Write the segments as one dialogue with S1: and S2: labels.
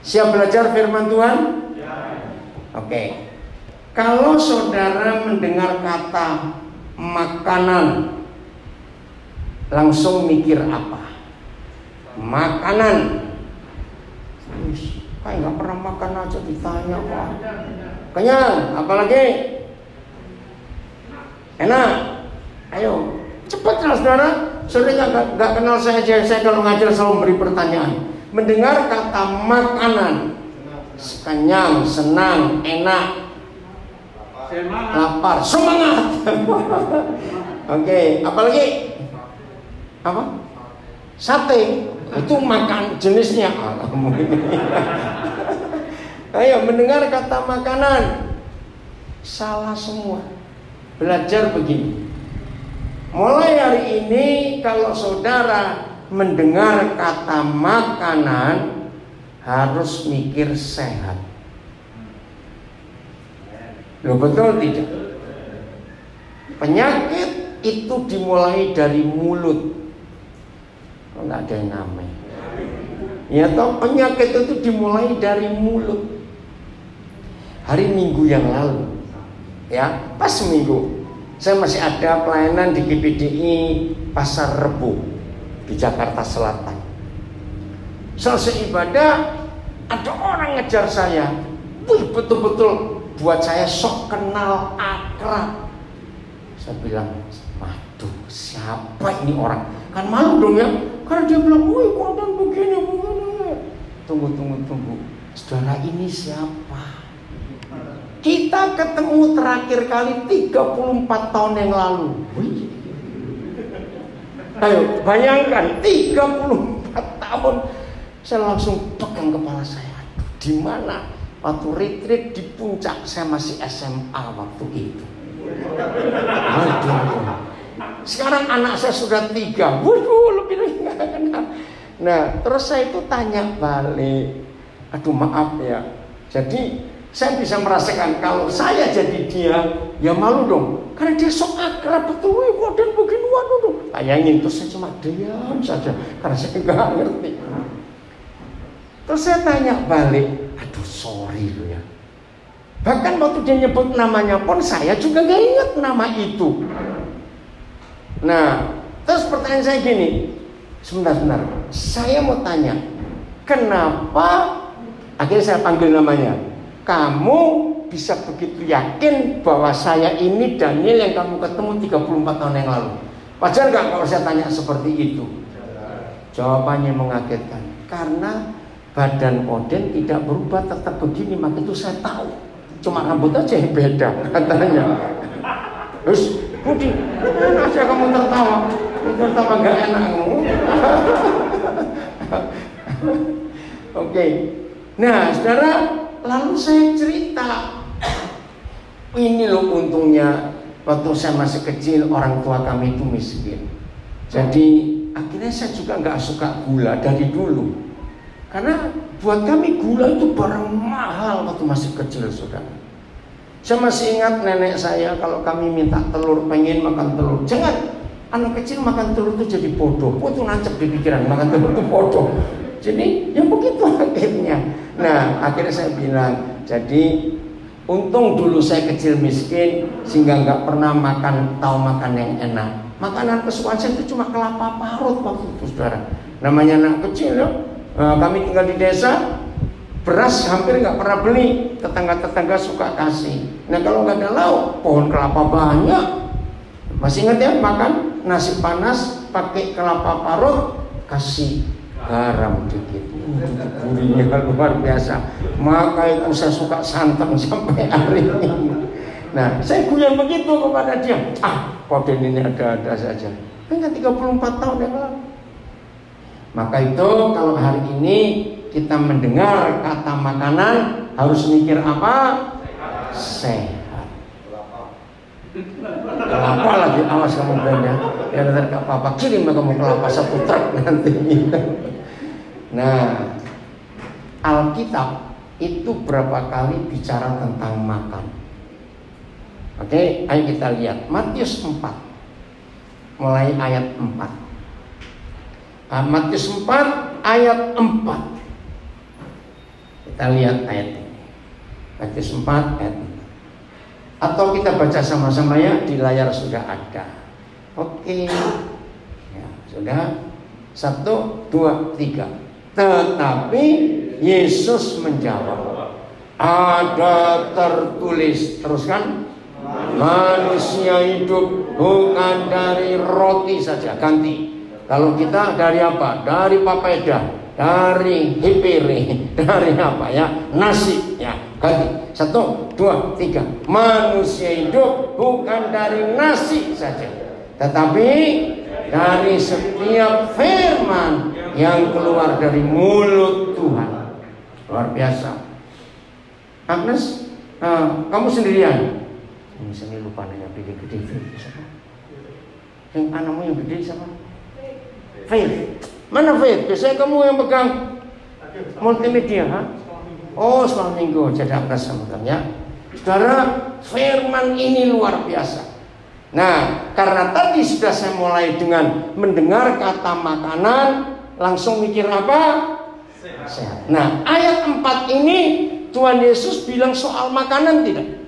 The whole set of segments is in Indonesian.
S1: Siap belajar firman Tuhan? Oke. Kalau saudara mendengar kata makanan, langsung mikir apa? Makanan. Kayak nggak pernah makan aja ditanya Pak. Kenyang, apalagi? Enak. Ayo, cepat lah saudara. Saudara nggak kenal saya aja. Saya kalau ngajar selalu memberi pertanyaan. Mendengar kata makanan, kenyang, senang, enak, lapar, semangat. Oke, apalagi? Apa? Sate. Itu makan jenisnya. Ayo, mendengar kata makanan, salah semua. Belajar begini. Mulai hari ini kalau saudara mendengar kata makanan, harus mikir sehat. Loh, betul tidak? Penyakit itu dimulai dari mulut. Enggak ada yang namanya. Ya toh, penyakit itu dimulai dari mulut. Hari Minggu yang lalu, ya pas Minggu, saya masih ada pelayanan di GPDI Pasar Rebo di Jakarta Selatan. Selesai ibadah, ada orang ngejar saya. Wih, betul-betul buat saya sok kenal, akrab. Saya bilang, waduh, siapa ini orang? Kan malu dong ya, karena dia bilang, wih, kok begini. Tunggu. Saudara, ini siapa? Kita ketemu terakhir kali 34 tahun yang lalu. Wih. Ayo, bayangkan 34 tahun. Saya langsung pegang kepala saya. Aduh, di mana? Waktu retreat di puncak, saya masih SMA waktu itu. Aduh. Sekarang anak saya sudah 3. Waduh, lebih nggak kenal. Nah, terus saya itu tanya balik. Aduh, maaf ya. Jadi saya bisa merasakan kalau saya jadi dia, ya malu dong. Karena dia sok akrab betul. Wih, dan begini, waduh. Bayangin, terus saya cuma diam saja karena saya nggak ngerti. Terus saya tanya balik. Aduh, sorry lo ya. Bahkan waktu dia nyebut namanya pun saya juga nggak ingat nama itu. Nah, terus pertanyaan saya gini, sebentar. Saya mau tanya, kenapa? Akhirnya saya panggil namanya. Kamu bisa begitu yakin bahwa saya ini Daniel yang kamu ketemu 34 tahun yang lalu? Wajar nggak kalau saya tanya seperti itu? Jawabannya mengagetkan. Karena badan Oden tidak berubah, tetap begini. Maka itu saya tahu. Cuma rambut aja yang beda katanya. Terus, Budi, enak aja kamu tertawa. Tertawa gak enak kamu. Oke. Nah, saudara, lalu saya cerita. Ini loh untungnya waktu saya masih kecil orang tua kami itu miskin. Jadi akhirnya saya juga gak suka gula dari dulu. Karena buat kami gula itu barang mahal waktu masih kecil, saudara. Saya masih ingat nenek saya kalau kami minta telur, pengen makan telur. Jangan, anak kecil makan telur itu jadi bodoh. Itu nancep di pikiran, makan telur itu bodoh. Jadi ya begitu akhirnya. Nah, akhirnya saya bilang, jadi untung dulu saya kecil miskin sehingga nggak pernah tahu makan yang enak. Makanan kesukaan saya itu cuma kelapa parut waktu itu, saudara. Namanya anak kecil ya. Kami tinggal di desa, beras hampir nggak pernah beli, tetangga-tetangga suka kasih. Nah, kalau nggak ada lauk, pohon kelapa banyak. Masih ingat ya, makan nasi panas pakai kelapa parut, kasih garam dikit. Gurihnya luar biasa. Maka itu saya suka santan sampai hari ini. Nah, saya guyon begitu kepada dia. Koden ini ada-ada saja. Kan 34 tahun yang lalu. Maka itu kalau hari ini kita mendengar kata makanan, harus mikir apa? Sehat. Kelapa lagi, awas kamu benda. Ya nanti gak apa-apa, kirim kamu kelapa 1 truk nanti. Nah, Alkitab itu berapa kali bicara tentang makan. Oke, ayo kita lihat Matius 4. Mulai ayat 4. Matius 4 ayat 4. Kita lihat ayat ini, Matius 4 ayat 4. Atau kita baca sama-sama ya, di layar sudah ada. Oke, ya, sudah. 1, 2, 3. Tetapi Yesus menjawab, ada tertulis, teruskan, manusia hidup bukan dari roti saja. Ganti. Kalau kita dari apa? Dari papeda, dari hipere, dari apa ya? Nasi ya. Ganti. 1, 2, 3. Manusia hidup bukan dari nasi saja, tetapi dari setiap firman yang keluar dari mulut Tuhan. Luar biasa. Agnes, kamu sendirian? Ini sini lupa nanya gede-gede. Yang anakmu yang gede siapa? Faith. Mana Faith? Biasanya kamu yang pegang multimedia, ha? Oh, selama minggu jadi Agnes sama ya. Saudara, firman ini luar biasa. Nah, karena tadi sudah saya mulai dengan mendengar kata makanan, langsung mikir apa? Sehat. Nah, ayat 4 ini Tuhan Yesus bilang soal makanan tidak?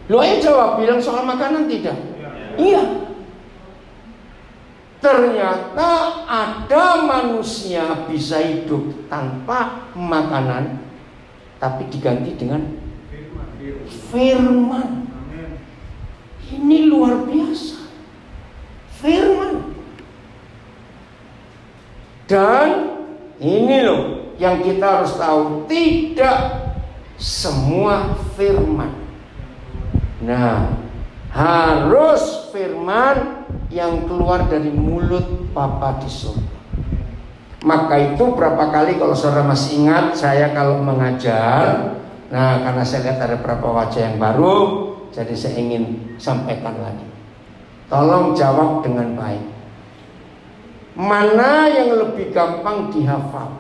S1: Lo jawab, bilang soal makanan tidak? Iya. Ternyata ada manusia bisa hidup tanpa makanan, tapi diganti dengan firman. Ini luar biasa. Firman. Dan ini loh yang kita harus tahu, tidak semua firman. Nah, harus firman yang keluar dari mulut Bapa di surga. Maka itu berapa kali, kalau saudara masih ingat, saya kalau mengajar, nah karena saya lihat ada beberapa wajah yang baru, jadi saya ingin sampaikan lagi. Tolong jawab dengan baik. Mana yang lebih gampang dihafal?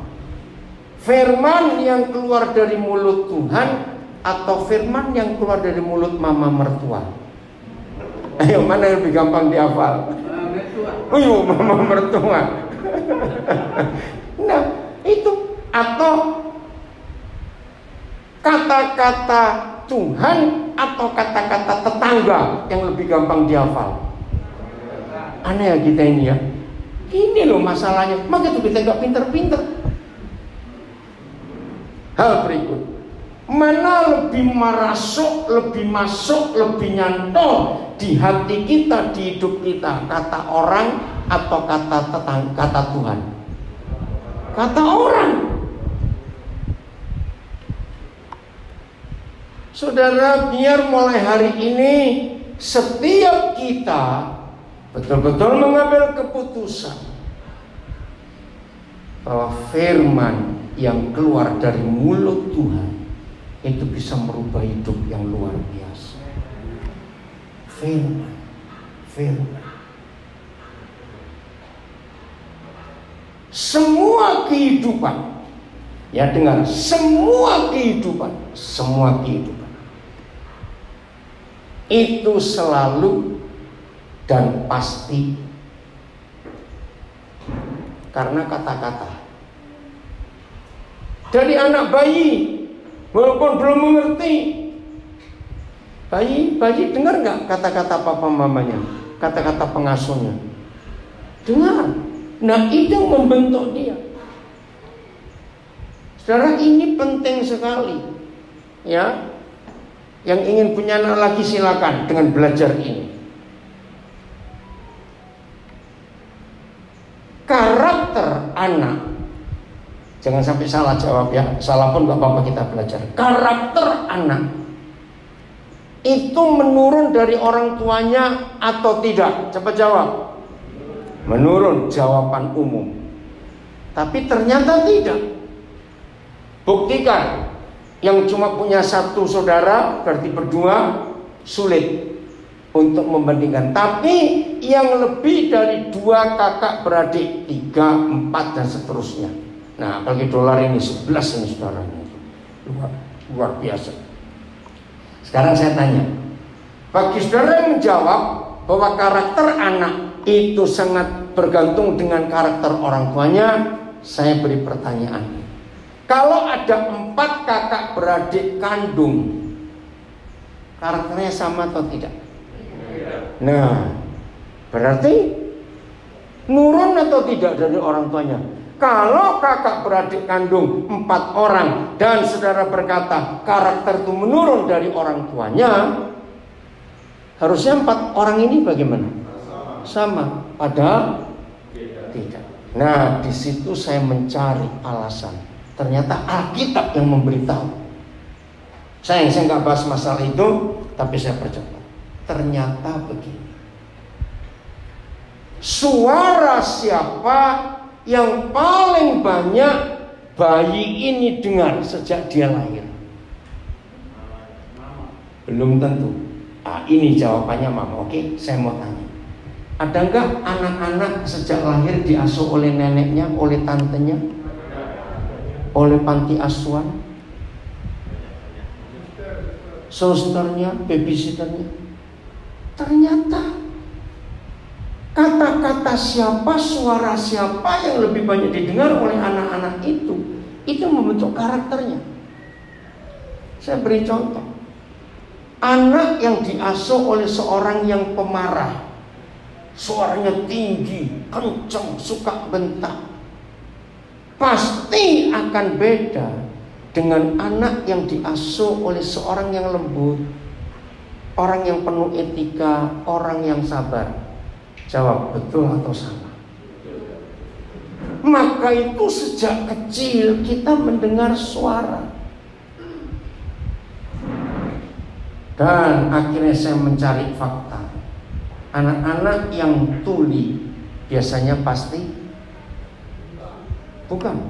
S1: Firman yang keluar dari mulut Tuhan atau firman yang keluar dari mulut mama mertua? Ayo, mana yang lebih gampang dihafal? Oh, mama mertua. Nah, itu atau kata-kata Tuhan atau kata-kata tetangga yang lebih gampang dihafal? Aneh ya kita ini ya. Ini loh masalahnya. Maka itu kita nggak pinter-pinter. Hal berikut, mana lebih merasuk, lebih masuk, lebih nyantol di hati kita, di hidup kita, kata orang atau kata Tuhan? Kata orang. Saudara, biar mulai hari ini setiap kita betul-betul mengambil keputusan bahwa firman yang keluar dari mulut Tuhan itu bisa merubah hidup yang luar biasa. Firman. Semua kehidupan, ya dengar, semua kehidupan itu selalu dan pasti karena kata-kata. Dari anak bayi, walaupun belum mengerti, bayi dengar nggak kata-kata papa mamanya, kata-kata pengasuhnya? Dengar. Nah, itu yang membentuk dia. Saudara, ini penting sekali. Ya, yang ingin punya anak lagi silakan dengan belajar ini. Karakter anak, jangan sampai salah jawab ya, salah pun gak apa-apa, kita belajar. Karakter anak itu menurun dari orang tuanya atau tidak? Coba jawab. Menurun, jawaban umum. Tapi ternyata tidak. Buktikan. Yang cuma punya satu saudara, berarti berdua, sulit untuk membandingkan. Tapi yang lebih dari 2 kakak beradik, 3, 4 dan seterusnya. Nah, apalagi dolar ini 11 ini saudaranya. Luar biasa. Sekarang saya tanya, bagi saudara yang menjawab bahwa karakter anak itu sangat bergantung dengan karakter orang tuanya, saya beri pertanyaan. Kalau ada 4 kakak beradik kandung, karakternya sama atau tidak? Nah, berarti nurun atau tidak dari orang tuanya? Kalau kakak beradik kandung 4 orang dan saudara berkata karakter itu menurun dari orang tuanya, harusnya 4 orang ini bagaimana? Sama. Padahal tidak. Nah, di situ saya mencari alasan. Ternyata Alkitab yang memberitahu. Saya nggak bahas masalah itu, tapi saya percepat. Ternyata begini. Suara siapa yang paling banyak bayi ini dengar sejak dia lahir? Belum tentu. Ini jawabannya mama. Oke, saya mau tanya. Ada enggak anak-anak sejak lahir diasuh oleh neneknya, oleh tantenya, oleh panti asuhan, susternya, babysitternya? Ternyata kata-kata siapa, suara siapa yang lebih banyak didengar oleh anak-anak itu membentuk karakternya. Saya beri contoh. Anak yang diasuh oleh seorang yang pemarah, suaranya tinggi, kencang, suka bentak, pasti akan beda dengan anak yang diasuh oleh seorang yang lembut, orang yang penuh etika, orang yang sabar. Jawab, betul atau salah? Maka itu sejak kecil kita mendengar suara. Dan akhirnya saya mencari fakta. Anak-anak yang tuli biasanya pasti bukan.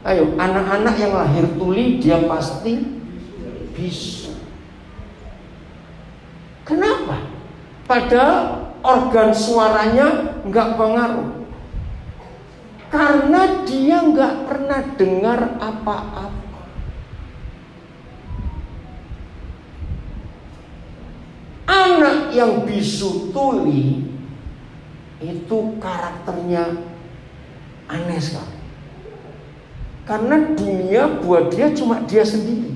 S1: Ayo, anak-anak yang lahir tuli dia pasti bisu. Kenapa? Padahal organ suaranya nggak pengaruh, karena dia nggak pernah dengar apa-apa. Anak yang bisu tuli itu karakternya aneh sekali, karena dunia buat dia cuma dia sendiri.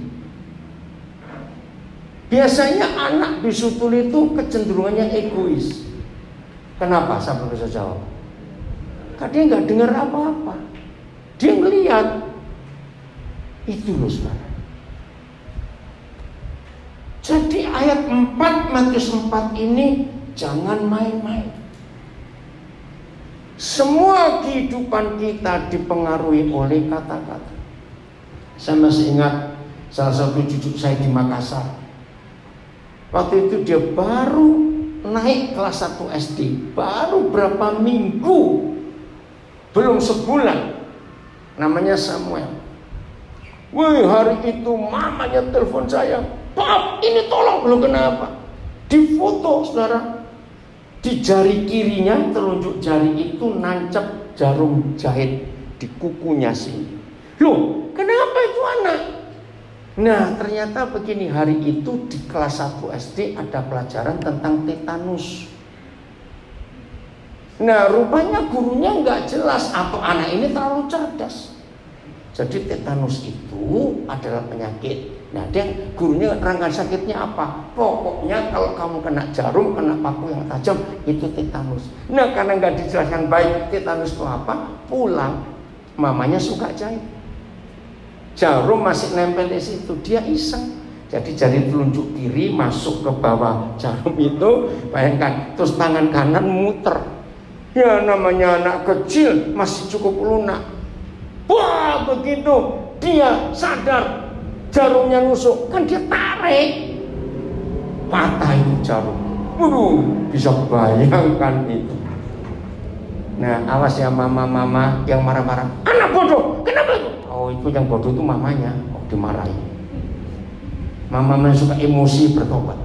S1: Biasanya anak bisu tuli itu kecenderungannya egois. Kenapa? Siapa bisa jawab? Karena dia nggak dengar apa-apa. Dia ngelihat. Itu loh saudara. Jadi ayat 4 Matius 4 ini jangan main-main. Semua kehidupan kita dipengaruhi oleh kata-kata. Saya masih ingat salah satu cucu saya di Makassar. Waktu itu dia baru naik kelas 1 SD, baru berapa minggu, belum sebulan. Namanya Samuel. Wih, hari itu mamanya telepon saya, "Pap, ini tolong." Belum kenapa? Difoto saudara. Di jari kirinya, telunjuk jari itu nancep jarum jahit di kukunya sini. Loh, kenapa itu anak? Nah, ternyata begini, hari itu di kelas 1 SD ada pelajaran tentang tetanus. Nah, rupanya gurunya nggak jelas atau anak ini terlalu cerdas. Jadi tetanus itu adalah penyakit. Nah, gurunya rangka sakitnya apa? Pokoknya kalau kamu kena jarum, kena paku yang tajam, itu tetanus. Nah, karena nggak dijelaskan baik tetanus itu apa, pulang mamanya suka jahit. Jarum masih nempel di situ, dia iseng. Jadi jari telunjuk kiri masuk ke bawah jarum itu, bayangkan, terus tangan kanan muter. Ya namanya anak kecil masih cukup lunak. Wah, begitu dia sadar jarumnya nusuk, kan dia tarik, patah itu jarum. Bisa bayangkan itu. Nah, awas ya mama-mama yang marah-marah. Anak bodoh, kenapa itu? Oh, itu yang bodoh itu mamanya, dimarahi. Mama suka emosi bertobat.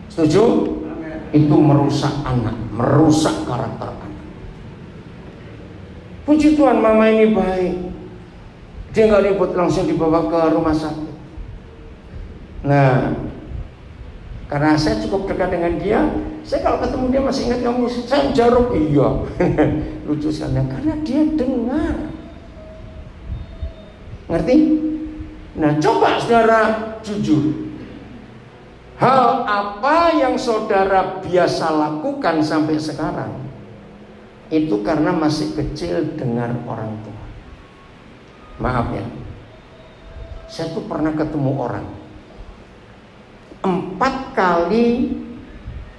S1: Setuju? Amen. Itu merusak anak, merusak karakter anak. Puji Tuhan, mama ini baik. Dia nggak ribut, langsung dibawa ke rumah sakit. Nah, karena saya cukup dekat dengan dia, saya kalau ketemu dia masih ingat kamu, saya jarum, iya. Lucu sekali, karena dia dengar. Ngerti? Nah, coba saudara jujur. Hal apa yang saudara biasa lakukan sampai sekarang itu karena masih kecil dengar orang tua. Maaf ya, saya tuh pernah ketemu orang 4 kali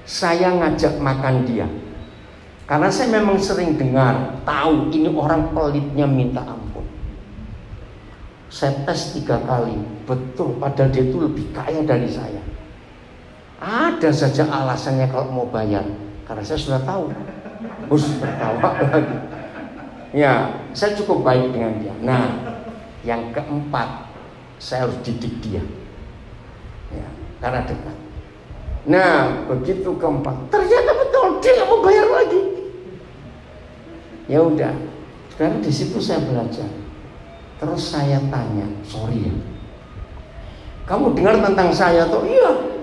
S1: saya ngajak makan dia, karena saya memang sering dengar, tahu ini orang pelitnya minta ampun. Saya tes 3 kali, betul, padahal dia itu lebih kaya dari saya. Ada saja alasannya kalau mau bayar, karena saya sudah tahu. Harus bertawa lagi. Ya, saya cukup baik dengan dia. Nah, yang keempat, saya harus didik dia. Ya, karena dekat. Nah, begitu keempat, ternyata betul dia nggak mau bayar lagi. Ya udah, sekarang di situ saya belajar. Terus saya tanya, sorry ya, kamu dengar tentang saya tuh? Iya.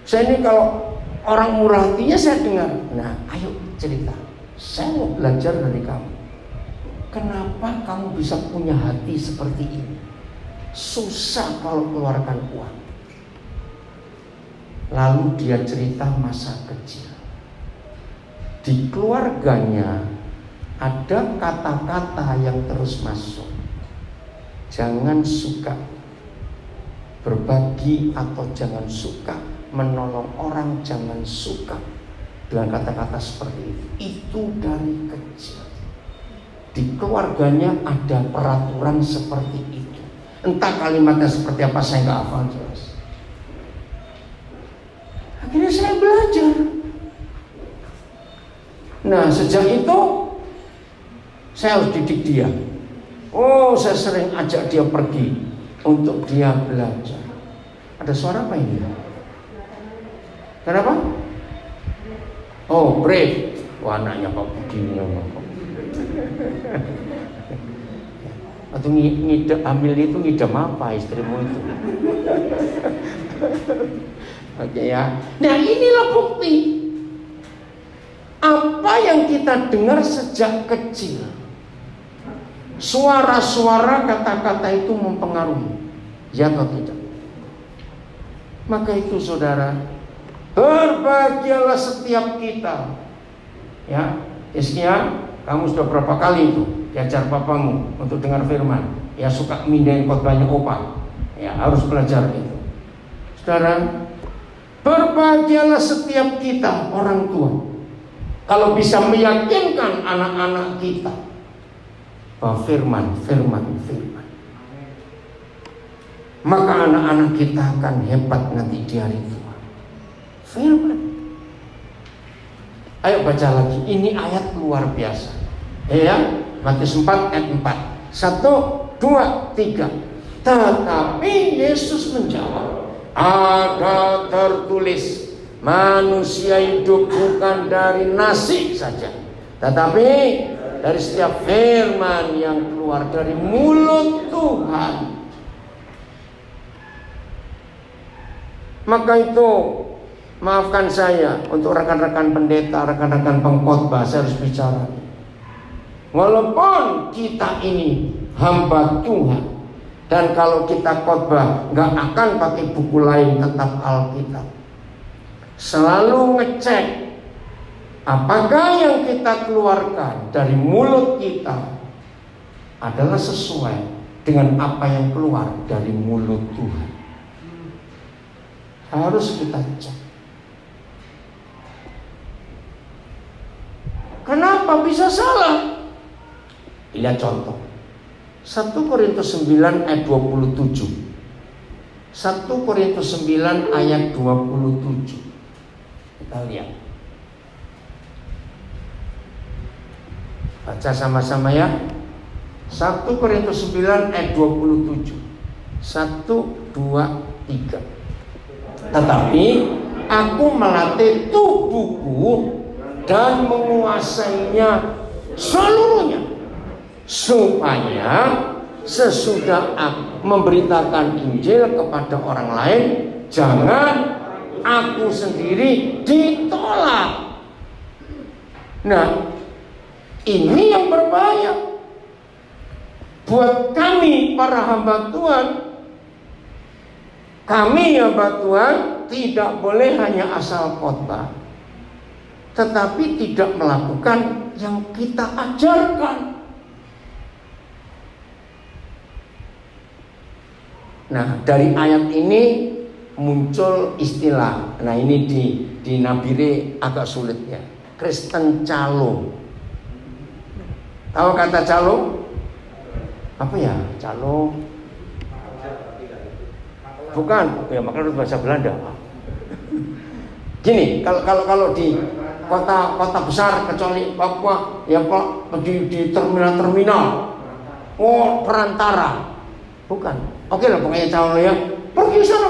S1: Saya ini kalau orang murah hatinya saya dengar. Nah, ayo cerita. Saya mau belajar dari kamu. Kenapa kamu bisa punya hati seperti ini? Susah kalau keluarkan uang. Lalu dia cerita masa kecil. Di keluarganya ada kata-kata yang terus masuk. Jangan suka berbagi atau jangan suka menolong orang, jangan suka dengan kata-kata seperti itu. Itu dari kecil. Di keluarganya ada peraturan seperti itu. Entah kalimatnya seperti apa, saya nggak hafal jelas. Akhirnya saya belajar. Nah, sejak itu saya harus didik dia. Oh, saya sering ajak dia pergi untuk dia belajar. Ada suara apa ini? Kenapa? Oh, brave. Wah, anaknya Pak Budi. Atau ngidam hamil itu ngidam apa istrimu itu? Oke ya. Nah, inilah bukti. Apa yang kita dengar sejak kecil, suara-suara kata-kata itu mempengaruhi, ya atau tidak? Maka itu saudara, berbahagialah setiap kita. Ya, Iskia, kamu sudah berapa kali itu diajar papamu untuk dengar firman? Ya, suka mindahin khotbahnya opa. Ya, harus belajar itu. Saudara, berbahagialah setiap kita orang tua kalau bisa meyakinkan anak-anak kita bahwa firman. Maka anak-anak kita akan hebat nanti di hari tua. Firman. Ayo baca lagi. Ini ayat luar biasa. Ya, Matius 4 ayat 4. 1, 2, 3. Tetapi Yesus menjawab, ada tertulis, manusia hidup bukan dari nasi saja, tetapi dari setiap firman yang keluar dari mulut Tuhan. Maka itu, maafkan saya untuk rekan-rekan pendeta, rekan-rekan pengkhotbah, saya harus bicara. Walaupun kita ini hamba Tuhan, dan kalau kita khotbah nggak akan pakai buku lain, tetap Alkitab. Selalu ngecek apakah yang kita keluarkan dari mulut kita adalah sesuai dengan apa yang keluar dari mulut Tuhan. Harus kita cek. Kenapa bisa salah? Lihat contoh 1 Korintus 9 ayat 27. 1 Korintus 9 ayat 27. Kita lihat. Baca sama-sama ya. 1 Korintus 9 ayat 27. 1, 2, 3. Tetapi aku melatih tubuhku dan menguasainya seluruhnya, supaya sesudah aku memberitakan Injil kepada orang lain, jangan aku sendiri ditolak. Nah, ini yang berbahaya. buat kami para hamba Tuhan, kami hamba Tuhan tidak boleh hanya asal khotbah, tetapi tidak melakukan yang kita ajarkan. Nah, dari ayat ini muncul istilah. Nah, ini di Nabire agak sulit ya. Kristen calo. Tahu kata calo? Apa ya? Calo? Bukan, ya makanya bahasa Belanda. Gini, kalau di kota besar kecuali Papua, ya Pak, di terminal. Oh, perantara. Bukan. Oke lah, pokoknya calo ya. Pergi sana.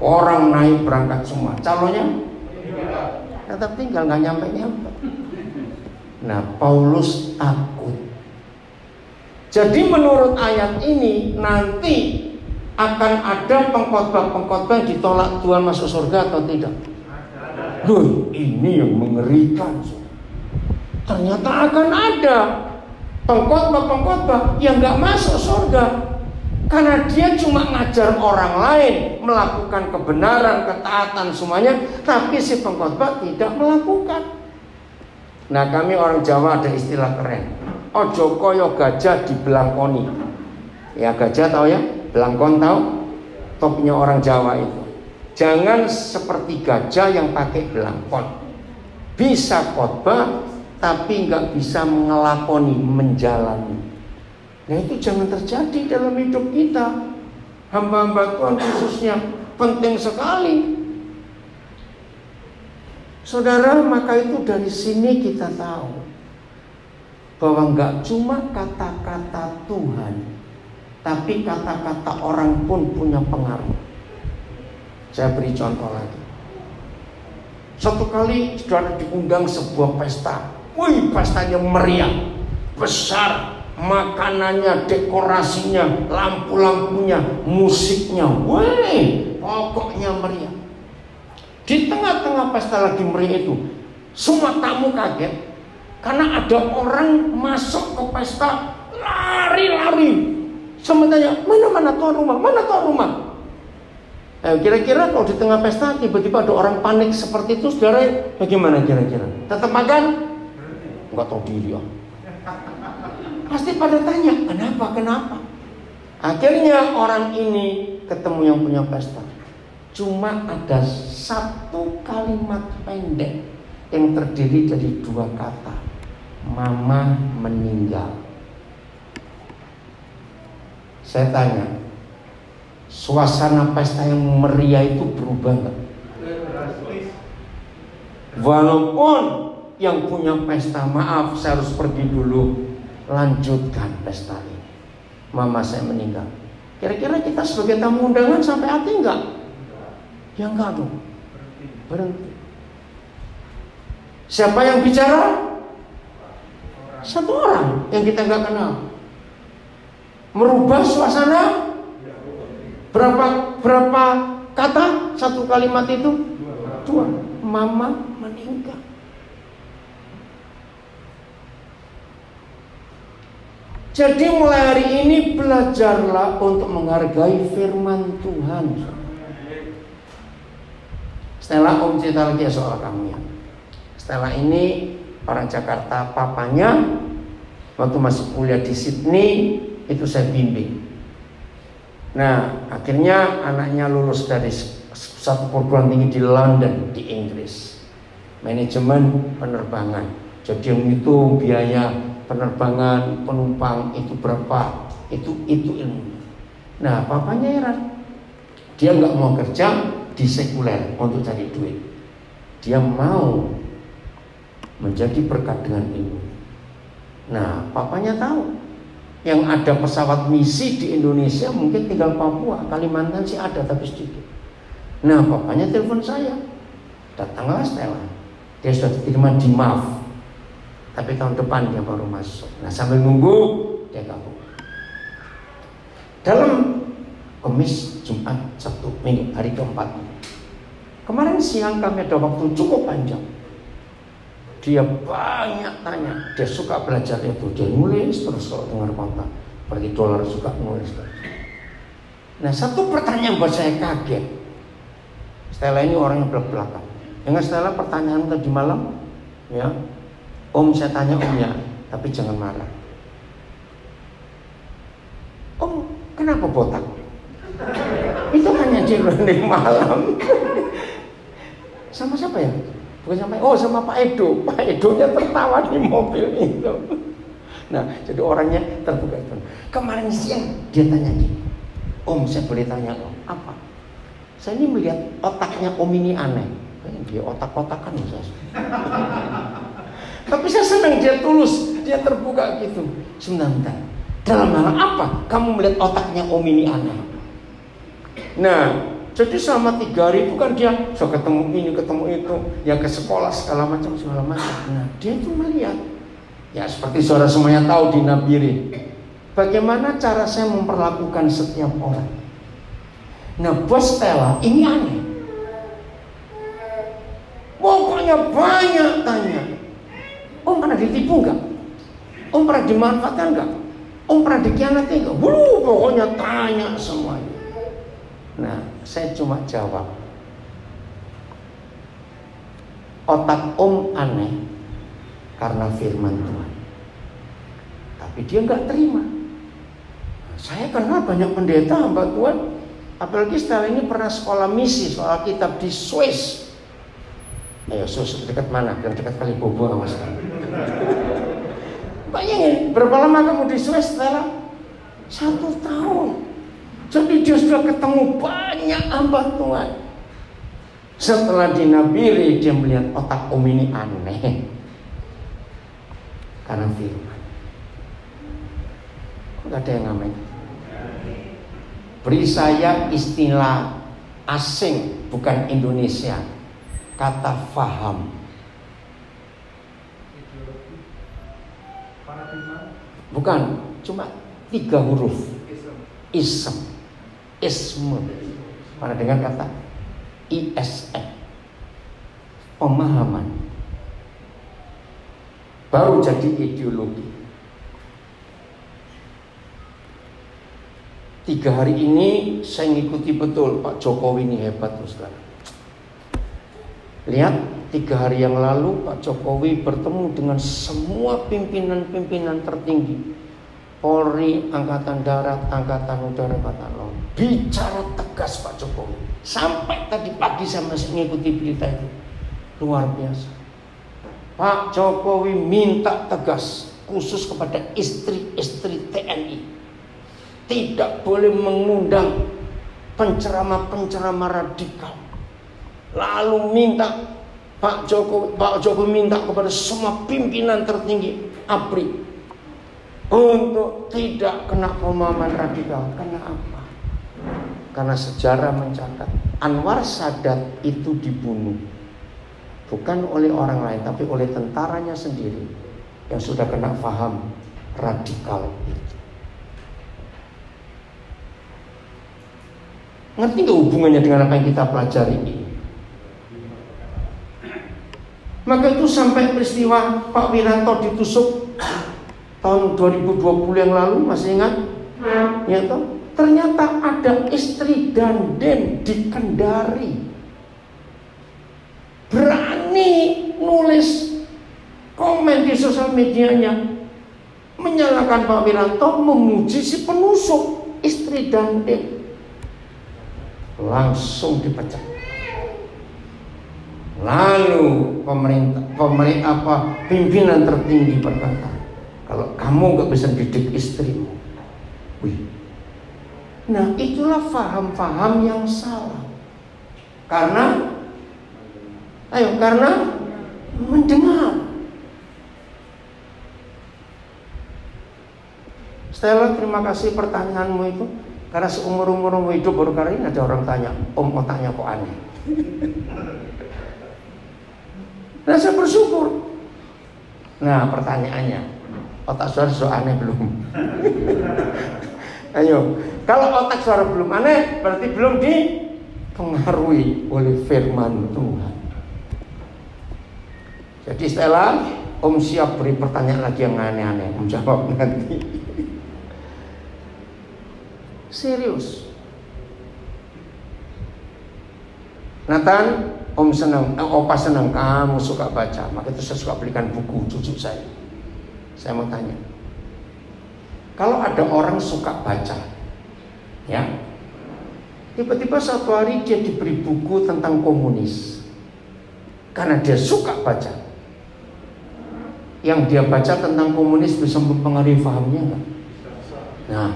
S1: Orang naik berangkat semua. Calonya tetap tinggal, nggak nyampe. Nah, Paulus takut. Jadi menurut ayat ini nanti akan ada pengkhotbah yang ditolak Tuhan masuk surga atau tidak? Loh, ini yang mengerikan. Ternyata akan ada pengkhotbah yang nggak masuk surga. Karena dia cuma ngajar orang lain melakukan kebenaran, ketaatan semuanya, tapi si pengkhotbah tidak melakukan. Nah, kami orang Jawa ada istilah keren. Ojo koyo gajah dibelangkoni. Ya, gajah tahu ya? Belangkon tahu? Topnya orang Jawa itu. Jangan seperti gajah yang pakai belangkon. Bisa khotbah tapi nggak bisa mengelakoni, menjalani. Nah, itu jangan terjadi dalam hidup kita. Hamba-hamba Tuhan khususnya penting sekali. Saudara, maka itu dari sini kita tahu bahwa nggak cuma kata-kata Tuhan, tapi kata-kata orang pun punya pengaruh. Saya beri contoh lagi. Satu kali saudara diundang sebuah pesta. Wih, pestanya meriah, besar. Makanannya, dekorasinya, lampu-lampunya, musiknya, wih, pokoknya meriah. Di tengah-tengah pesta lagi meriah itu, semua tamu kaget karena ada orang masuk ke pesta lari-lari. Sementara mana tuan rumah. Kira-kira kalau di tengah pesta tiba-tiba ada orang panik seperti itu, saudara, bagaimana kira-kira? Tetap makan? Enggak tahu diri ya. Pasti pada tanya, kenapa? Akhirnya orang ini ketemu yang punya pesta. Cuma ada satu kalimat pendek yang terdiri dari dua kata. Mama meninggal. Saya tanya, suasana pesta yang meriah itu berubah nggak? Walaupun yang punya pesta, maaf saya harus pergi dulu, lanjutkan pesta ini. Mama saya meninggal. Kira-kira kita sebagai tamu undangan sampai hati enggak? Ya enggak dong. Berhenti. Siapa yang bicara? Satu orang yang kita enggak kenal. Merubah suasana. Berapa kata satu kalimat itu? Dua. Mama meninggal. Jadi mulai hari ini belajarlah untuk menghargai firman Tuhan. Stella, Om cerita lagi soal kamu ya. Stella ini orang Jakarta, papanya waktu masih kuliah di Sydney itu saya bimbing. Nah, akhirnya anaknya lulus dari satu perguruan tinggi di London, di Inggris, manajemen penerbangan. Jadi yang itu biaya penerbangan, penumpang itu berapa, itu ilmu. Nah, papanya heran. Dia nggak mau kerja di sekuler untuk cari duit. Dia mau menjadi berkat dengan ilmu. Nah, papanya tahu yang ada pesawat misi di Indonesia mungkin tinggal Papua, Kalimantan sih ada tapi sedikit. Nah, papanya telepon saya. Datanglah Stella. Dia sudah diterima di MAF. Tapi tahun depan dia baru masuk. Nah, sambil nunggu dia gabung. Dalam Kamis, Jumat, Sabtu, Minggu, hari keempat. Kemarin siang kami ada waktu cukup panjang. Dia banyak tanya. Dia suka belajar itu. Dia nulis terus kalau dengar khotbah. Seperti dolar suka nulis. Nah, satu pertanyaan buat saya kaget. Stella ini orang yang belak-belakan. Ingat Stella pertanyaan tadi malam? Ya, Om saya tanya Om ya, tapi jangan marah. Om, kenapa botak? Itu hanya di running malam. Sama siapa ya? Bukan sama Pak Edo. Pak Edonya tertawa di mobil itu. Nah, jadi orangnya terbuka itu. Kemarin siang dia tanya gini, Om saya boleh tanya Om, apa? Saya ini melihat otaknya Om ini aneh. Dia otak-otakan saya. Tapi saya senang dia tulus, dia terbuka gitu. Sebentar. Dalam hal apa kamu melihat otaknya Om ini aneh? Nah, jadi selama 3 hari itu kan dia so ketemu ini, ketemu itu, ya ke sekolah segala macam. Nah, dia itu melihat, ya seperti saudara semuanya tahu di Nabire, bagaimana cara saya memperlakukan setiap orang. Nah, bos Stella ini aneh. Pokoknya banyak tanya. Om pernah ditipu enggak? Om pernah dimanfaatkan enggak? Om pernah dikhianati enggak? Pokoknya tanya semuanya. Nah, saya cuma jawab, otak Om aneh karena firman Tuhan. Tapi dia nggak terima. Saya kenal banyak pendeta hamba Tuhan, apalagi setelah ini pernah sekolah misi soal kitab di Swiss. Ayo, Swiss dekat mana? Yang dekat Kalibobo sama sekali. Bayangin, berapa lama kamu di Swiss setelah 1 tahun? Jadi dia sudah ketemu banyak hamba Tuhan. Setelah di Nabire dia melihat otak Om ini aneh karena firman. Kok gak ada yang ngamen? Beri saya istilah asing, bukan Indonesia. Kata faham. Bukan, cuma 3 huruf. Ism. Isme. Pernah dengar kata ISM? Pemahaman. Baru jadi ideologi. 3 hari ini saya ngikuti betul Pak Jokowi ini hebat tuh sekarang. Lihat 3 hari yang lalu Pak Jokowi bertemu dengan semua pimpinan-pimpinan tertinggi Polri, Angkatan Darat, Angkatan Udara, Angkatan Laut. Bicara tegas Pak Jokowi. Sampai tadi pagi saya masih mengikuti berita itu. Luar biasa. Pak Jokowi minta tegas khusus kepada istri-istri TNI. Tidak boleh mengundang penceramah-penceramah radikal. Lalu minta Pak Jokowi minta kepada semua pimpinan tertinggi ABRI untuk tidak kena pemahaman radikal. Karena apa? Karena sejarah mencatat Anwar Sadat itu dibunuh bukan oleh orang lain, tapi oleh tentaranya sendiri yang sudah kena paham radikal itu. Ngerti gak hubungannya dengan apa yang kita pelajari ini? Maka itu sampai peristiwa Pak Wiranto ditusuk tahun 2020 yang lalu, masih ingat? Ya toh? Ternyata ada istri Dandim di Kendari berani nulis komen di sosial medianya menyalahkan Pak Wiranto, memuji si penusuk istri Dandim. Langsung dipecat. Lalu pimpinan tertinggi berkata, kalau kamu gak bisa didik istrimu. Wih. Nah, itulah faham-faham yang salah. Karena mendengar. Stella, terima kasih pertanyaanmu itu. Karena seumur-umurmu hidup baru kali ini ada orang tanya, Om otaknya kok aneh. Nah, saya bersyukur. Nah, pertanyaannya, otak saudara sudah aneh belum? Ayo, kalau otak saudara belum aneh, berarti belum dipengaruhi oleh firman Tuhan. Jadi Stella, Om siap beri pertanyaan lagi yang aneh-aneh, Om jawab nanti. Serius. Nathan, Opa senang kamu suka baca. Maka itu saya suka belikan buku cucu saya. Saya mau tanya, kalau ada orang suka baca, ya, tiba-tiba suatu hari dia diberi buku tentang komunis, karena dia suka baca. Yang dia baca tentang komunis bisa mempengaruhi fahamnya enggak? Nah,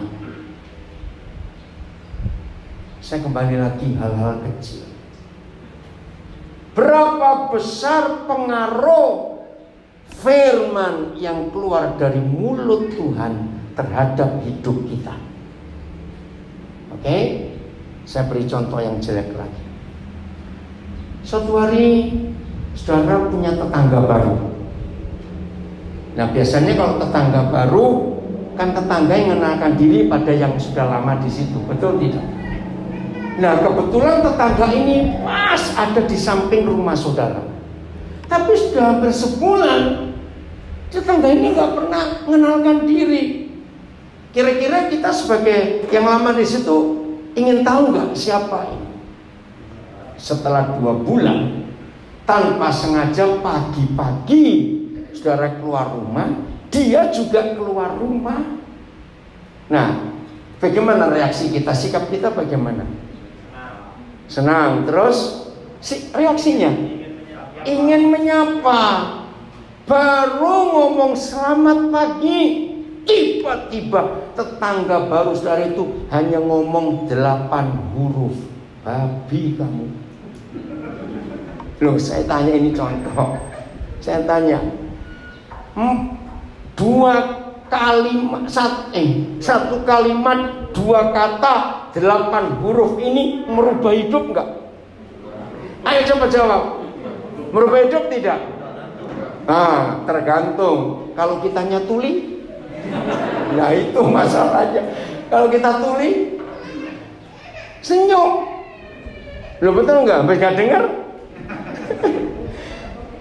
S1: saya kembali lagi hal-hal kecil. Berapa besar pengaruh firman yang keluar dari mulut Tuhan terhadap hidup kita? Oke, saya beri contoh yang jelek lagi. Suatu hari saudara punya tetangga baru. Nah, biasanya kalau tetangga baru kan tetangga yang mengenalkan diri pada yang sudah lama di situ, betul tidak? Nah, kebetulan tetangga ini pas ada di samping rumah saudara. Tapi sudah hampir sebulan tetangga ini nggak pernah mengenalkan diri. Kira-kira kita sebagai yang lama di situ ingin tahu nggak siapa ini? Setelah 2 bulan, tanpa sengaja pagi-pagi saudara keluar rumah, dia juga keluar rumah. Nah, bagaimana reaksi kita? Sikap kita bagaimana? Senang. Terus reaksinya ingin menyapa. Baru ngomong selamat pagi, tiba-tiba tetangga baru saudara itu hanya ngomong 8 huruf. Babi kamu. Loh, saya tanya, ini contoh. Saya tanya, 2 kalimat, satu kalimat 2 kata 8 huruf ini merubah hidup enggak? Ayo coba jawab. Merubah hidup tidak? Nah, tergantung. Kalau kitanya tuli, nah itu masalahnya. Kalau kita tuli, senyum. Loh, betul enggak? Mereka dengar?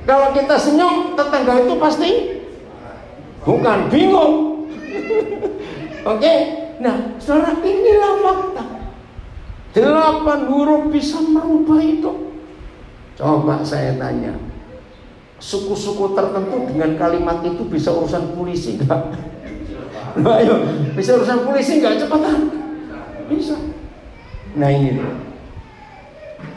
S1: Kalau kita senyum, tetangga itu pasti bukan, bingung. Oke? Nah, saudara, inilah fakta. 8 huruf bisa merubah hidup. Coba saya tanya, suku-suku tertentu dengan kalimat itu bisa urusan polisi enggak? Nah, ayo, bisa urusan polisi enggak? Cepetan. Bisa. Nah, ini nih.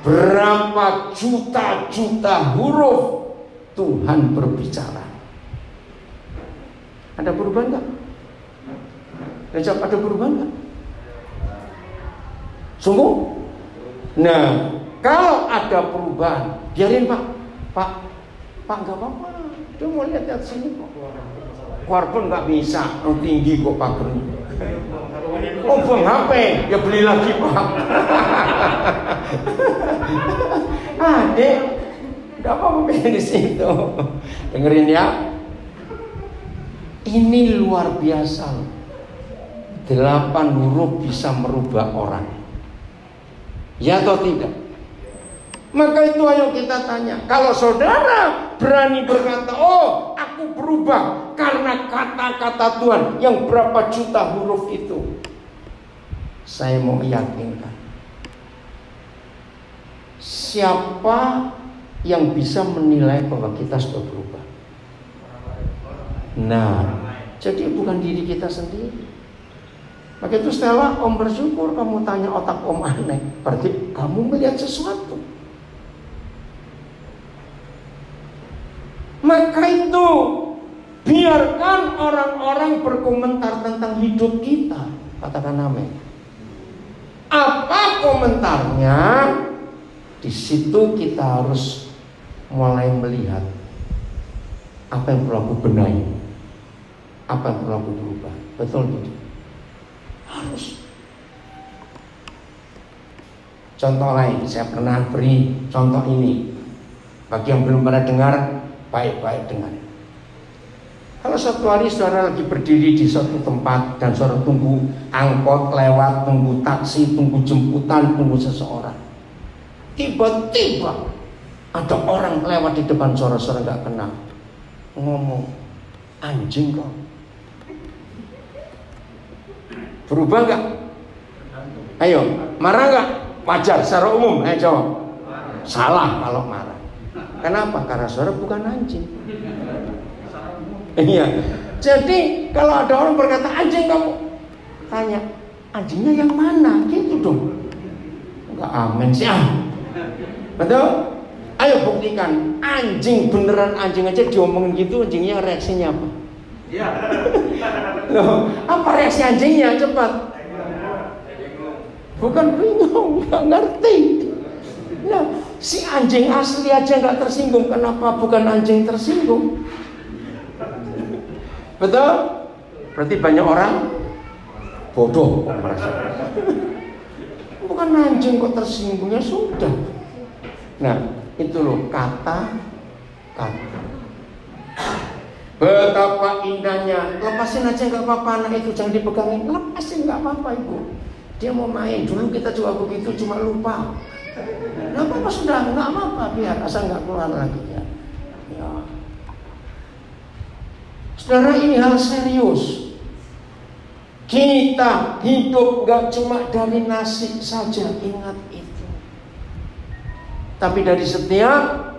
S1: Berapa juta-juta huruf Tuhan berbicara. Ada perubahan enggak? Ada perubahan enggak? Sungguh? Nah, kalau ada perubahan, biarin Pak enggak apa-apa. Dia mau lihat sini kok. Keluar pun enggak bisa, tinggi kok pagernya. Oh, buang HP, ya beli lagi Pak. Dek, enggak apa-apa di situ. Dengerin ya. Ini luar biasa. 8 huruf bisa merubah orang. Ya atau tidak? Maka itu ayo kita tanya. Kalau saudara berani berkata, oh aku berubah karena kata-kata Tuhan yang berapa juta huruf itu, saya mau meyakinkan, siapa yang bisa menilai bahwa kita sudah berubah? Nah, jadi bukan diri kita sendiri. Maka itu setelah Om bersyukur kamu tanya otak Om aneh, berarti kamu melihat sesuatu. Maka itu biarkan orang-orang berkomentar tentang hidup kita. Katakan amin. Apa komentarnya? Di situ kita harus mulai melihat apa yang perlu aku benahi, apa yang perlu aku berubah. Betul gitu. Harus. Contoh lain, saya pernah beri contoh ini. Bagi yang belum pernah dengar, baik-baik dengar. Kalau suatu hari saudara lagi berdiri di suatu tempat dan saudara tunggu angkot lewat, tunggu taksi, tunggu jemputan, tunggu seseorang, tiba-tiba ada orang lewat di depan saudara nggak kenal, ngomong, anjing kok. Berubah nggak? Ayo, marah nggak? Wajar secara umum. Ayo jawab. Salah kalau marah. Kenapa? Karena saudara bukan anjing. Iya. Jadi kalau ada orang berkata anjing, kamu tanya, anjingnya yang mana? Gitu dong. Enggak amin sih. Betul? Ayo buktikan. Anjing, beneran anjing aja diomongin gitu, anjingnya reaksinya apa? Iya. Loh, apa reaksi anjingnya? Cepat. Bukan bingung, nggak ngerti. Nah, si anjing asli aja nggak tersinggung, kenapa bukan anjing tersinggung? Betul? Berarti banyak orang bodoh kok merasa. Bukan anjing kok tersinggungnya sudah. Nah, itu loh kata. Betapa indahnya. Lepasin aja nggak apa-apa, anak itu jangan dipegangin. Lepasin nggak apa-apa ibu. Dia mau main. Dulu kita juga begitu, cuma lupa. Nggak apa-apa sudah, nggak apa-apa, biar asal nggak keluar lagi ya. Saudara, ini hal serius. Kita hidup gak cuma dari nasi saja, ingat itu. Tapi dari setiap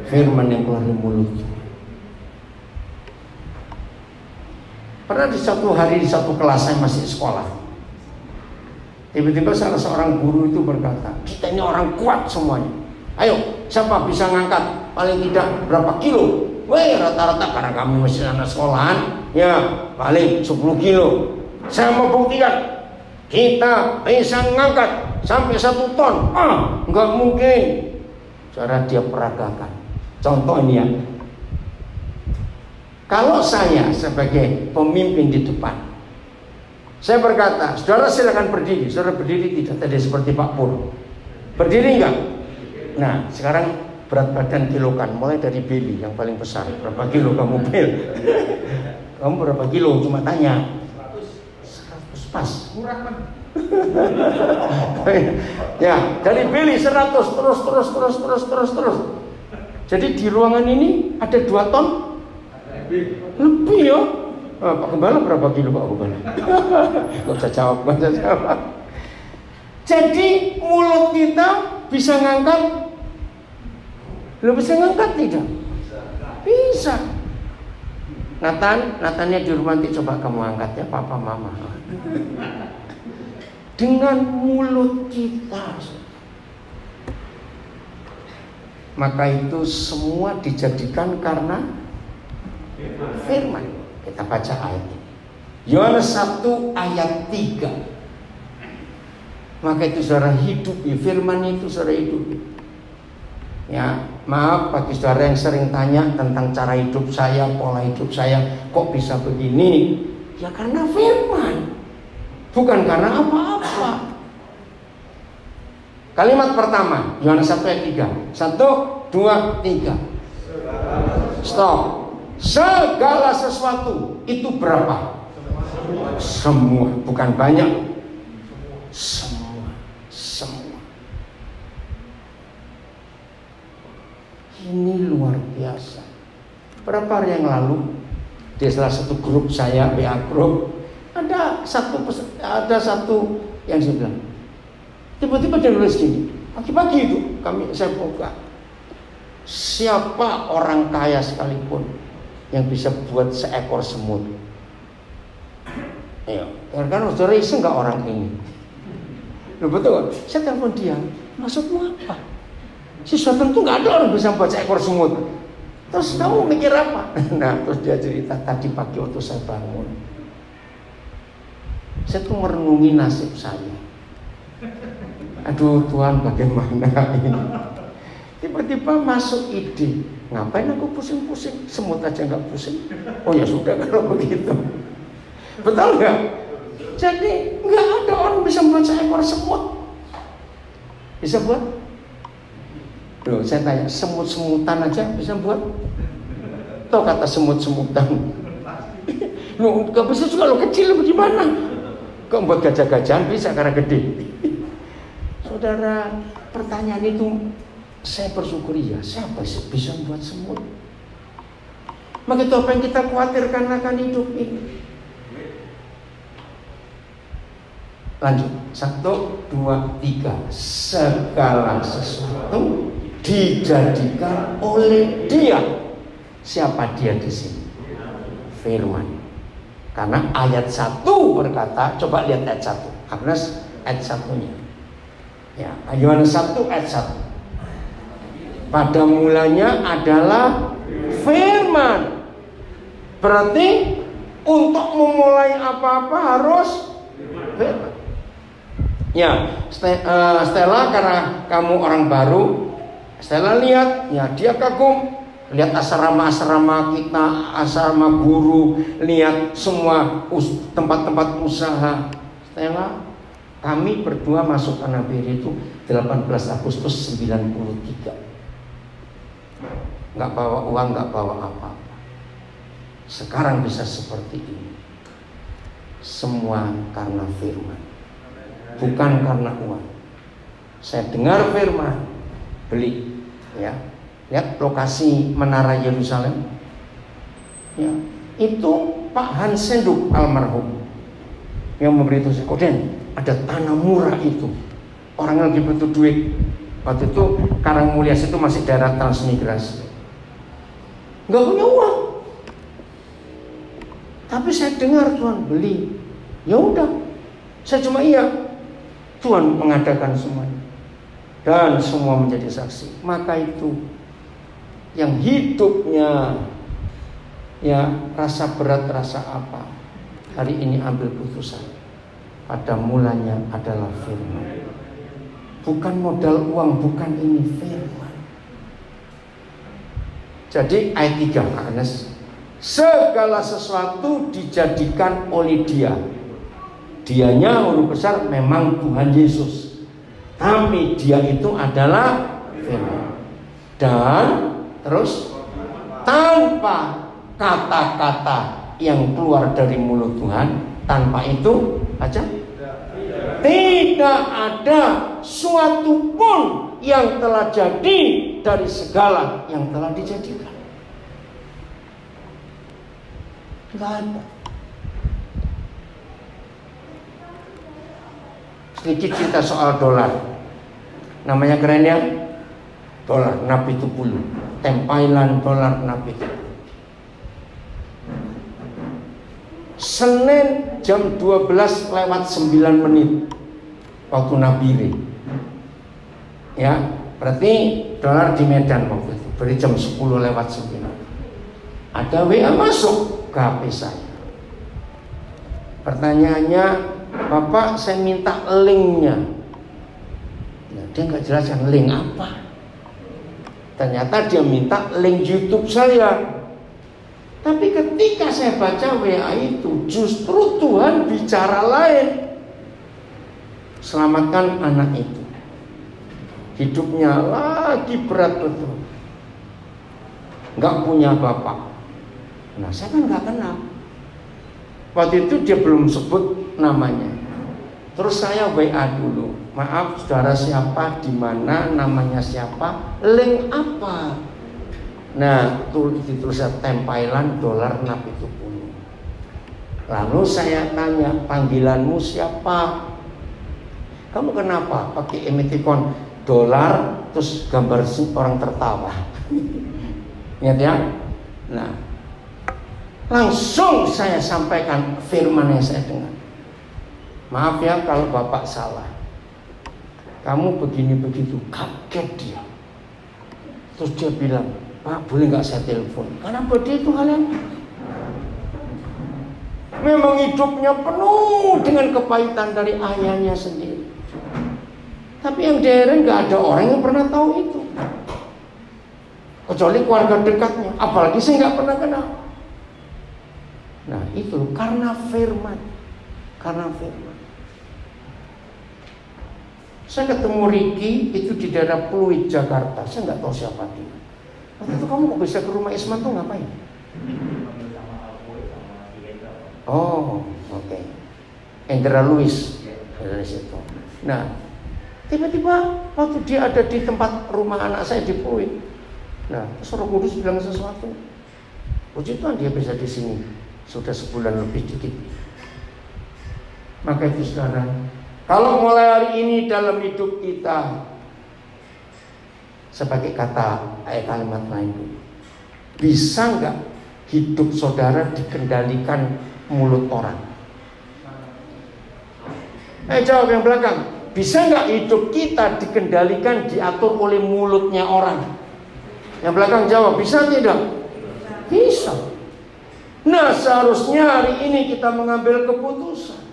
S1: firman yang keluar dari mulutnya. Pernah di satu hari di satu kelas saya masih sekolah. Tiba-tiba salah seorang guru itu berkata, kita ini orang kuat semuanya. Ayo, siapa bisa ngangkat paling tidak berapa kilo? Weh, rata-rata karena kami masih anak sekolahan, ya paling 10 kilo. Saya mau buktikan, kita bisa ngangkat sampai 1 ton. Nggak mungkin. Cara dia peragakan. Contoh ini ya. Kalau saya sebagai pemimpin di depan, saya berkata, saudara silakan berdiri. Saudara berdiri tidak tadi seperti Pak Pur. Berdiri enggak? Nah, sekarang berat badan kilokan, mulai dari Billy yang paling besar. Berapa kilo kamu, Bill? Kamu berapa kilo? Cuma tanya. 100 pas. Murah kan? Ya, dari Billy 100 terus. Jadi di ruangan ini ada 2 ton lebih ya. Pak Gembala berapa kilo Pak Gembala? Gak usah jawab. Jadi mulut kita bisa ngangkat. Lo bisa ngangkat tidak? Bisa. Natanya di rumah nanti coba kamu angkat ya, papa mama. Dengan mulut kita. Maka itu semua dijadikan karena firman. Kita baca ayat ini. Yohanes 1 ayat 3. Maka itu saudara hidup, firman itu saudara hidup. Ya, maaf bagi saudara yang sering tanya tentang cara hidup saya, pola hidup saya, kok bisa begini? Ya karena firman, bukan karena apa-apa. Kalimat pertama, Yohanes 1 ayat 3. 1, 2, 3. Stop. Segala sesuatu itu berapa? Semua, bukan banyak. Semua. Ini luar biasa. Berapa hari yang lalu di salah satu grup saya, WA grup, ada satu yang saya bilang, tiba-tiba dia nulis gini, pagi-pagi itu saya buka, siapa orang kaya sekalipun yang bisa buat seekor semut? Ayo, kan saudara iseng nggak orang ini? Loh, betul? Saya telepon dia, maksudmu apa? Si Sultan itu nggak ada orang bisa buat seekor semut. Terus kamu mikir apa? Nah, terus dia cerita tadi pagi waktu saya bangun, saya tuh merenungi nasib saya. Aduh Tuhan, bagaimana ini? Tiba-tiba masuk ide, ngapain aku pusing-pusing? Semut aja nggak pusing. Oh ya sudah kalau begitu. Betul nggak? Jadi nggak ada orang bisa buat seekor semut. Bisa buat? Loh, saya tanya, semut-semutan aja bisa buat? Tahu kata semut-semutan? Loh, gak bisa juga lo kecil bagaimana? Kok buat gajah-gajahan bisa karena gede? Saudara, pertanyaan itu saya bersyukuri ya, siapa sih bisa buat semut? Maka itu apa yang kita khawatirkan akan hidup ini? Lanjut. 1, 2, 3. Segala sesuatu dijadikan oleh Dia. Siapa Dia di sini? Firman. Karena ayat 1 berkata, coba lihat ayat 1. Agnes, ayat 1-nya. Ya, Yohanes 1 ayat 1. Pada mulanya adalah firman. Berarti untuk memulai apa-apa harus firman. Ya, Stella karena kamu orang baru, Stella lihat, ya dia kagum. Lihat asrama-asrama kita, asrama guru, lihat semua tempat-tempat usaha. Stella, kami berdua masuk Anabiri itu 18 Agustus 93. Nggak bawa uang, nggak bawa apa-apa. Sekarang bisa seperti ini. Semua karena firman, bukan karena uang. Saya dengar firman, beli, ya. Lihat lokasi Menara Yerusalem. Ya, itu Pak Hans Senduk almarhum yang memberitahu saya, Koden, ada tanah murah itu. Orang lagi butuh duit. Waktu itu Karangmulyas itu masih daerah transmigrasi. Nggak punya uang. Tapi saya dengar Tuhan beli. Ya udah, saya cuma iya. Tuhan mengadakan semuanya. Dan semua menjadi saksi. Maka itu yang hidupnya ya rasa berat, rasa apa, hari ini ambil putusan. Pada mulanya adalah firman. Bukan modal uang, bukan ini, firman. Jadi ayat 3 Agnes, segala sesuatu dijadikan oleh Dia. Dianya huruf besar memang Tuhan Yesus, tapi Dia itu adalah firman. Dan terus tanpa kata-kata yang keluar dari mulut Tuhan, tanpa itu aja tidak ada suatu pun yang telah jadi dari segala yang telah dijadikan. Tidak ada. Sedikit cerita soal dolar. Namanya keren ya, dolar Nabi Tupulu, tempailan dolar Nabi Tupulu. Senin jam 12:09 waktu Nabire. Ya, berarti dolar di Medan waktu itu. Berarti jam 10:09. Ada WA masuk ke HP saya. Pertanyaannya, Bapak saya minta linknya. Nah, dia nggak jelaskan link apa. Ternyata dia minta link YouTube saya. Tapi ketika saya baca WA itu, justru Tuhan bicara lain. Selamatkan anak itu. Hidupnya lagi berat betul. Nggak punya bapak. Nah, saya kan nggak kenal. Waktu itu dia belum sebut namanya. Terus saya WA dulu. Maaf, saudara siapa, di mana, namanya siapa, link apa? Nah, ditulisnya tempailan dolar Nabi Tupulu. Lalu saya tanya, panggilanmu siapa? Kamu kenapa pakai emoticon dolar terus gambar orang tertawa? Ingat ya? Nah, langsung saya sampaikan firman yang saya dengar. Maaf ya kalau Bapak salah. Kamu begini begitu, kaget dia. Terus dia bilang, Pak, boleh nggak saya telepon? Karena begitu kalian memang hidupnya penuh dengan kepahitan dari ayahnya sendiri. Tapi yang daerah nggak ada orang yang pernah tahu itu, kecuali keluarga dekatnya. Apalagi saya nggak pernah kenal. Nah itu karena firman, karena firman. Saya ketemu Ricky itu di daerah Pluit, Jakarta. Saya nggak tahu siapa dia. Waktu itu kamu kok bisa ke rumah Isman tuh ngapain? Oh, oke. Endra Luis dari situ. Nah, tiba-tiba waktu dia ada di tempat rumah anak saya di Pluit. Nah, terus Roh Kudus bilang sesuatu. Puji Tuhan dia bisa di sini sudah sebulan lebih dikit. Maka itu sekarang Kalau mulai hari ini dalam hidup kita, sebagai kalimat lain, bisa nggak hidup saudara dikendalikan mulut orang? Jawab yang belakang. Bisa nggak hidup kita dikendalikan, diatur oleh mulutnya orang? Yang belakang jawab, bisa tidak? Bisa. Nah, seharusnya hari ini kita mengambil keputusan.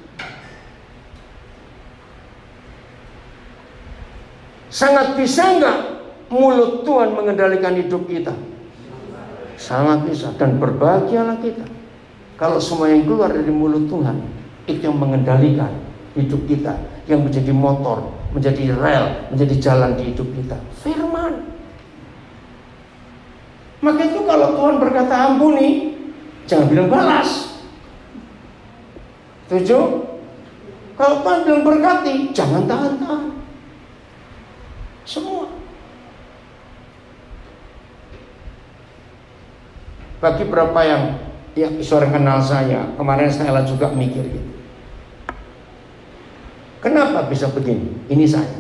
S1: Sangat bisa nggak mulut Tuhan mengendalikan hidup kita? Sangat bisa. Dan berbahagialah kita kalau semua yang keluar dari mulut Tuhan itu yang mengendalikan hidup kita, yang menjadi motor, menjadi rel, menjadi jalan di hidup kita. Firman. Maka itu kalau Tuhan berkata ampuni, jangan bilang balas. Setuju? Kalau Tuhan bilang berkati, jangan tahan-tahan. Semua. Bagi berapa yang seorang kenal saya, kemarin saya juga mikir gitu. Kenapa bisa begini? Ini saya.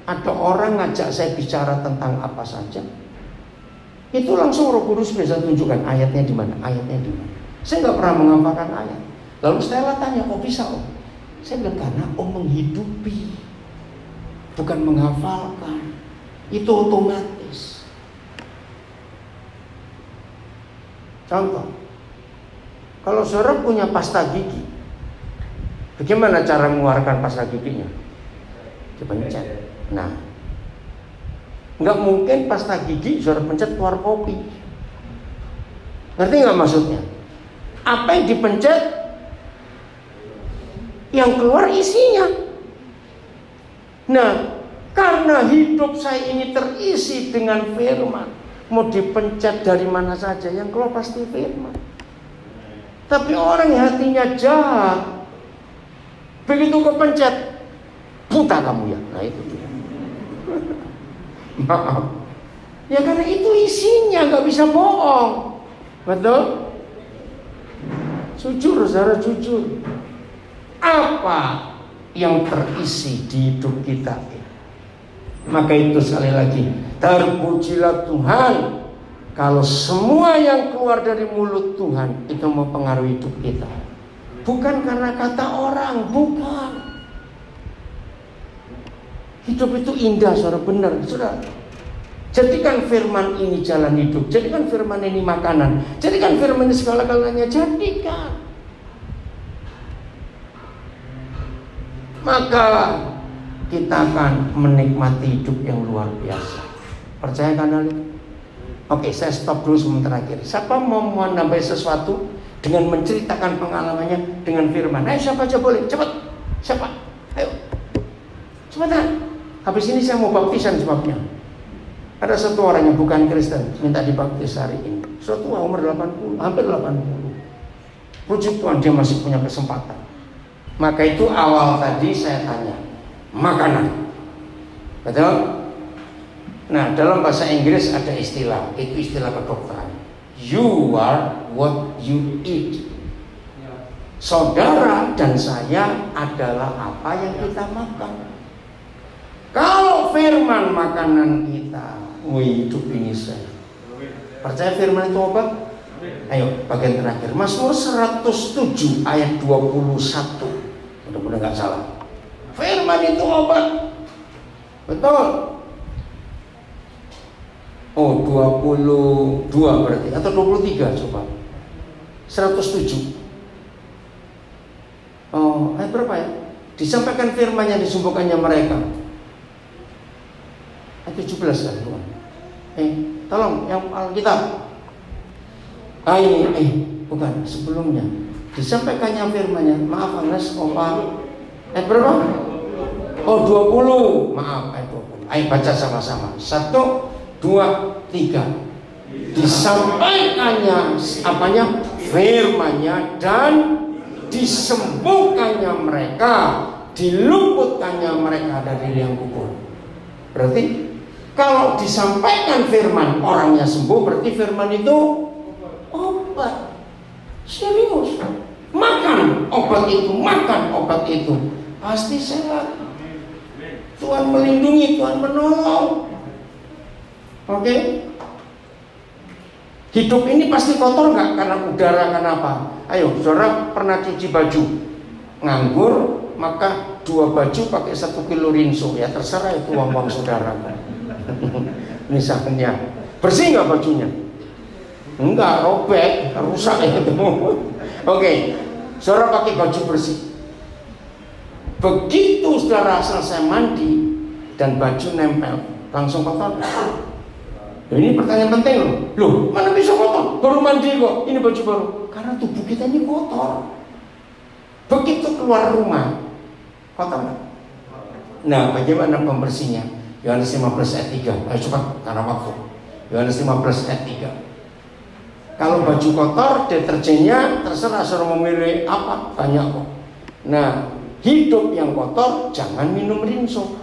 S1: Ada orang ngajak saya bicara tentang apa saja, itu langsung Roh Kudus bisa tunjukkan ayatnya di mana, ayatnya di mana. Saya nggak pernah menghafalkan ayat. Lalu saya tanya, kok bisa Om? Saya bilang, karena Om menghidupi, bukan menghafalkan. Itu otomatis. Contoh, kalau saudara punya pasta gigi, bagaimana cara mengeluarkan pasta giginya? Dipencet. Nah, nggak mungkin pasta gigi saudara pencet keluar kopi. Ngerti nggak maksudnya? Apa yang dipencet, yang keluar isinya. Nah, karena hidup saya ini terisi dengan firman, mau dipencet dari mana saja, yang keluar pasti firman. Tapi orang yang hatinya jahat, begitu kepencet, buta kamu ya. Nah itu dia. Maaf. Ya karena itu isinya, nggak bisa bohong. Betul? Jujur, saudara, jujur. Apa yang terisi di hidup kita? Maka itu sekali lagi, terpujilah Tuhan kalau semua yang keluar dari mulut Tuhan itu mempengaruhi hidup kita. Bukan karena kata orang, bukan. Hidup itu indah, saudara, benar, saudara. Jadikan firman ini jalan hidup, jadikan firman ini makanan, jadikan firman ini segala-galanya, jadikan. Maka kita akan menikmati hidup yang luar biasa. Percaya kan hal itu? Oke, saya stop dulu sebentar akhir. Siapa mau menambah sesuatu dengan menceritakan pengalamannya dengan firman? Ayo, siapa aja boleh, cepat. Siapa? Ayo, cepetan. Habis ini saya mau baptisan sebabnya. Ada satu orang yang bukan Kristen minta dibaptis hari ini. Suatu umur 80, hampir 80. Puji Tuhan dia masih punya kesempatan. Maka itu awal tadi saya tanya, makanan, betul? Nah, dalam bahasa Inggris ada istilah, itu istilah kedokteran. You are what you eat. Saudara dan saya adalah apa yang kita makan. Kalau firman makanan kita, hidup ini saya. Percaya firman itu obat? Ayo, bagian terakhir. Mazmur 107 ayat 21. Mudah-mudahan nggak salah. Firman itu obat. Betul. Oh, 22 berarti, atau 23 coba. 107. Oh, ayat berapa ya? Disampaikan firman yang disumbukannya mereka. Ayat 17 kan, Tuhan. Tolong yang Alkitab. Ini, bukan, sebelumnya disampaikannya firman-Nya. Maaf Agnes, ayat berapa? Oh, 20. Maaf, ayat 20. Ayo baca sama-sama. 1, 2, 3. Disampaikannya apanya? Firman-Nya, dan disembuhkannya mereka, diluputkannya mereka dari liang kubur. Berarti kalau disampaikan firman orangnya sembuh, berarti firman itu obat. Serius. Makan obat itu, makan obat itu. pasti sehat. Tuhan melindungi, Tuhan menolong. Oke? Hidup ini pasti kotor nggak? Karena udara, karena apa? Ayo, saudara pernah cuci baju, nganggur, maka 2 baju pakai 1 kilo rinso, ya terserah itu uang-uang saudara. Misalnya, bersih nggak bajunya? Enggak, robek, rusak itu. Oke, saudara pakai baju bersih. Begitu saudara selesai mandi dan baju nempel, langsung kotor. Ini pertanyaan penting loh. Mana bisa kotor? Baru mandi kok, ini baju baru. Karena tubuh kita ini kotor. Begitu keluar rumah, kotor nggak? Nah, bagaimana pembersihnya? Yohanes 15 ayat 3. Ayo cepat, karena waktu. Yohanes 15 ayat 3. Kalau baju kotor, deterjennya terserah suruh memilih apa, banyak kok. Nah, hidup yang kotor jangan minum rinso.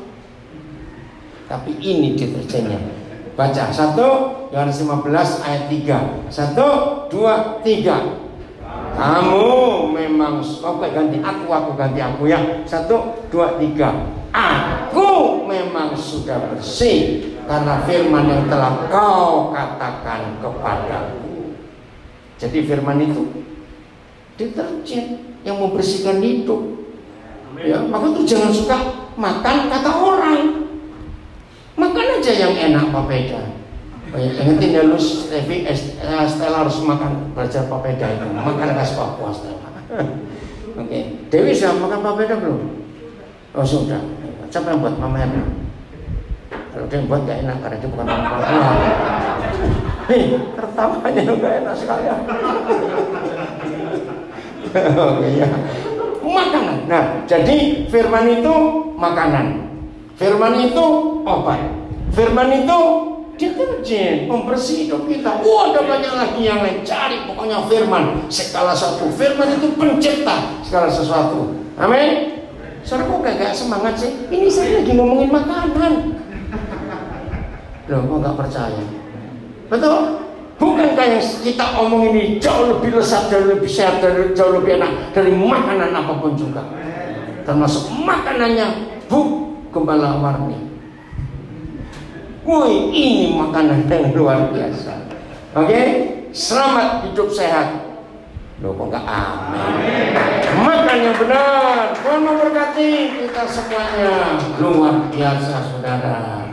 S1: Tapi ini deterjennya. Baca 1 Yohanes 15 ayat 3. 1, 2, 3. Kamu memang, oke ganti aku ganti aku ya. 1, 2, 3. Aku memang sudah bersih karena firman yang telah kau katakan kepadaku. Jadi firman itu deterjen yang membersihkan hidup. Ya, maka tuh jangan suka makan kata orang. Makan aja yang enak papeda. Ingetin ya lu, Stella harus makan, belajar papeda itu. Makan khas Papua Stella. Oke. Dewi sudah makan papeda belum? Oh sudah. Siapa yang buat mamanya? Kalau dia yang buat gak enak karena dia bukan orang Papua. Hei, tertawanya gak enak sekali. Oke ya. Makanan. Nah, jadi firman itu makanan. Firman itu obat. Firman itu deterjen, pembersih hidup kita. Ada banyak lagi yang lain. Cari pokoknya firman. Segala sesuatu. Firman itu pencipta segala sesuatu. Amin. Saudara kok gak semangat sih? Ini saya lagi ngomongin makanan. Loh, kok gak percaya? Betul? Bukankah yang kita omong ini jauh lebih lezat, jauh lebih sehat, jauh lebih enak dari makanan apapun juga. Termasuk makanannya Gembala Warni. Wih, ini makanan yang luar biasa. Oke, selamat hidup sehat. Loh, kok enggak amin? Makan yang benar. Tuhan memberkati kita semuanya. Luar biasa, saudara.